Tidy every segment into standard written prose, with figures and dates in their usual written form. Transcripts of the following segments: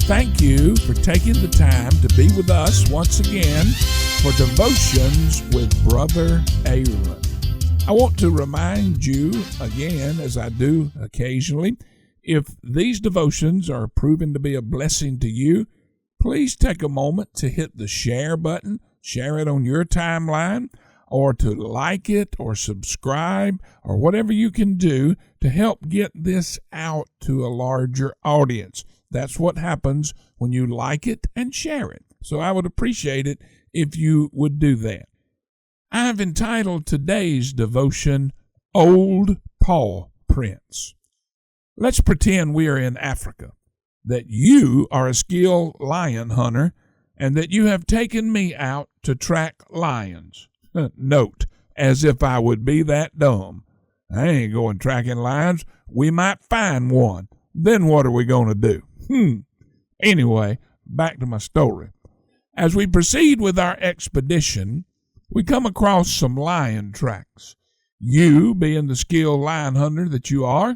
Thank you for taking the time to be with us once again for Devotions with Brother Aaron. I want to remind you again, as I do occasionally, if these devotions are proven to be a blessing to you, please take a moment to hit the share button, share it on your timeline, or to like it or subscribe or whatever you can do to help get this out to a larger audience. That's what happens when you like it and share it. So I would appreciate it if you would do that. I've entitled today's devotion, Old Paw Prints. Let's pretend we are in Africa, that you are a skilled lion hunter, and that you have taken me out to track lions. Note, as if I would be that dumb. I ain't going tracking lions. We might find one. Then what are we going to do? Anyway, back to my story. As we proceed with our expedition, we come across some lion tracks. You, being the skilled lion hunter that you are,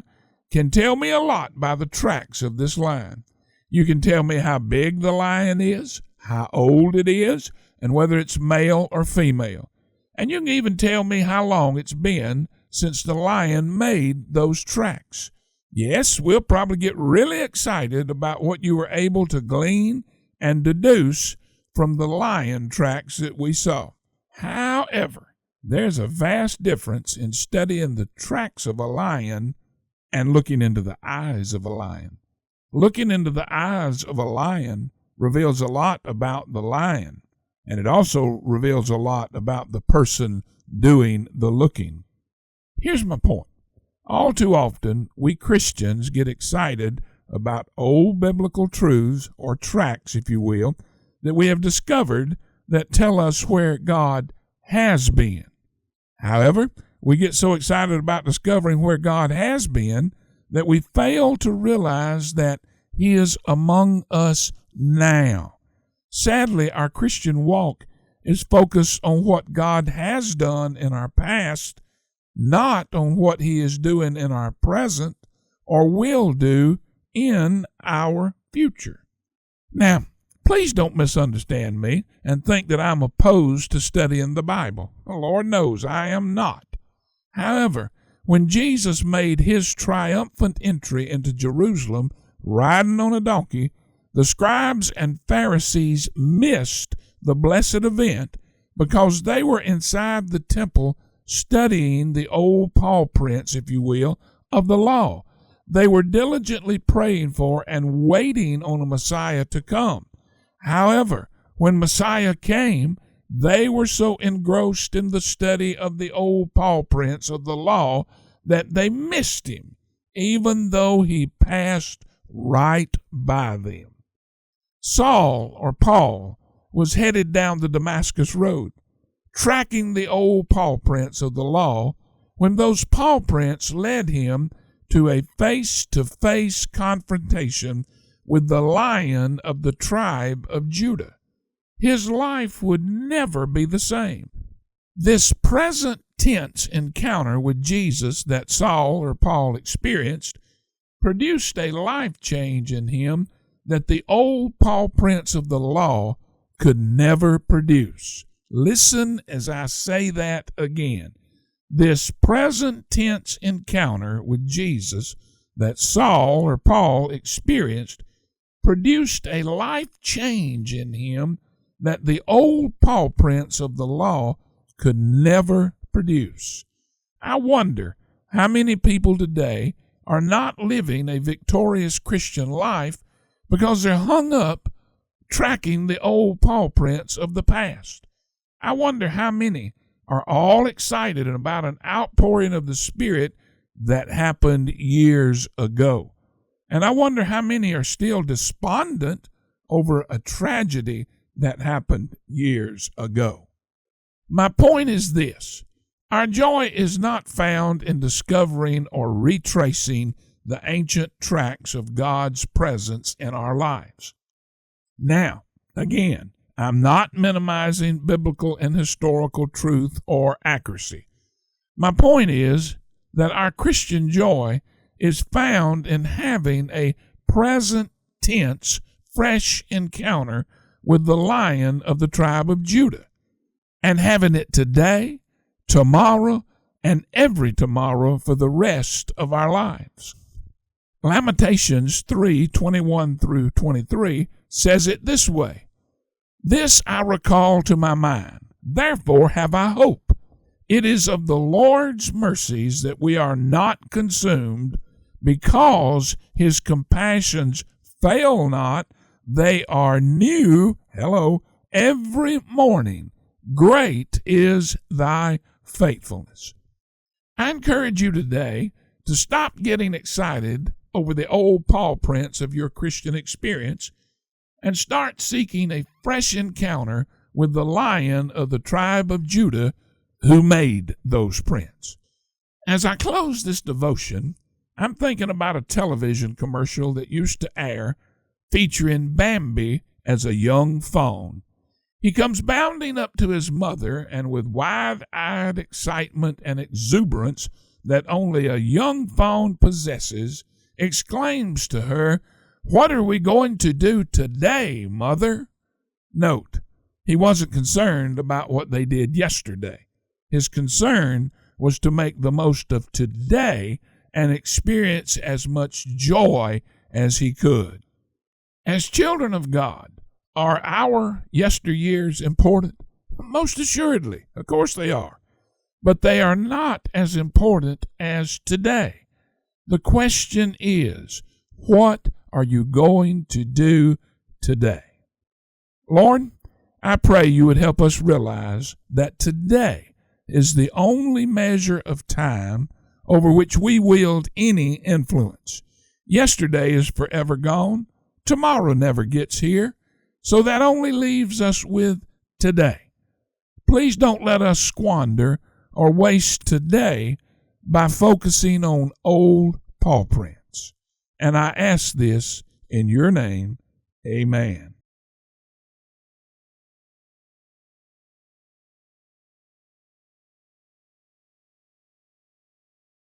can tell me a lot by the tracks of this lion. You can tell me how big the lion is, how old it is, and whether it's male or female. And you can even tell me how long it's been since the lion made those tracks. Yes, we'll probably get really excited about what you were able to glean and deduce from the lion tracks that we saw. However, there's a vast difference in studying the tracks of a lion and looking into the eyes of a lion. Looking into the eyes of a lion reveals a lot about the lion, and it also reveals a lot about the person doing the looking. Here's my point. All too often, we Christians get excited about old biblical truths, or tracks, if you will, that we have discovered that tell us where God has been. However, we get so excited about discovering where God has been that we fail to realize that He is among us now. Sadly, our Christian walk is focused on what God has done in our past, not on what He is doing in our present or will do in our future. Now, please don't misunderstand me and think that I'm opposed to studying the Bible. The Lord knows I am not. However, when Jesus made His triumphant entry into Jerusalem riding on a donkey, the scribes and Pharisees missed the blessed event because they were inside the temple studying the old paw prints, if you will, of the law. They were diligently praying for and waiting on a Messiah to come. However, when Messiah came, they were so engrossed in the study of the old paw prints of the law that they missed Him, even though He passed right by them. Saul, or Paul, was headed down the Damascus road, tracking the old paw prints of the law, when those paw prints led him to a face-to-face confrontation with the Lion of the tribe of Judah. His life would never be the same. This present tense encounter with Jesus that Saul or Paul experienced produced a life change in him that the old paw prints of the law could never produce. Listen as I say that again. This present tense encounter with Jesus that Saul or Paul experienced produced a life change in him that the old paw prints of the law could never produce. I wonder how many people today are not living a victorious Christian life because they're hung up tracking the old paw prints of the past. I wonder how many are all excited about an outpouring of the Spirit that happened years ago. And I wonder how many are still despondent over a tragedy that happened years ago. My point is this: our joy is not found in discovering or retracing the ancient tracks of God's presence in our lives. Now, again, I'm not minimizing biblical and historical truth or accuracy. My point is that our Christian joy is found in having a present tense fresh encounter with the Lion of the tribe of Judah, and having it today, tomorrow, and every tomorrow for the rest of our lives. Lamentations 3:21 through 23 says it this way: "This I recall to my mind, therefore have I hope. It is of the Lord's mercies that we are not consumed, because his compassions fail not. They are new," "every morning. Great is thy faithfulness." I encourage you today to stop getting excited over the old paw prints of your Christian experience and start seeking a fresh encounter with the Lion of the tribe of Judah who made those prints. As I close this devotion, I'm thinking about a television commercial that used to air featuring Bambi as a young fawn. He comes bounding up to his mother, and with wide-eyed excitement and exuberance that only a young fawn possesses, exclaims to her, "What are we going to do today, mother?" Note, he wasn't concerned about what they did yesterday. His concern was to make the most of today and experience as much joy as he could. As children of God, are our yesteryears important? Most assuredly, of course they are. But they are not as important as today. The question is, what are you going to do today? Lord, I pray you would help us realize that today is the only measure of time over which we wield any influence. Yesterday is forever gone. Tomorrow never gets here. So that only leaves us with today. Please don't let us squander or waste today by focusing on old paw prints. And I ask this in your name, amen.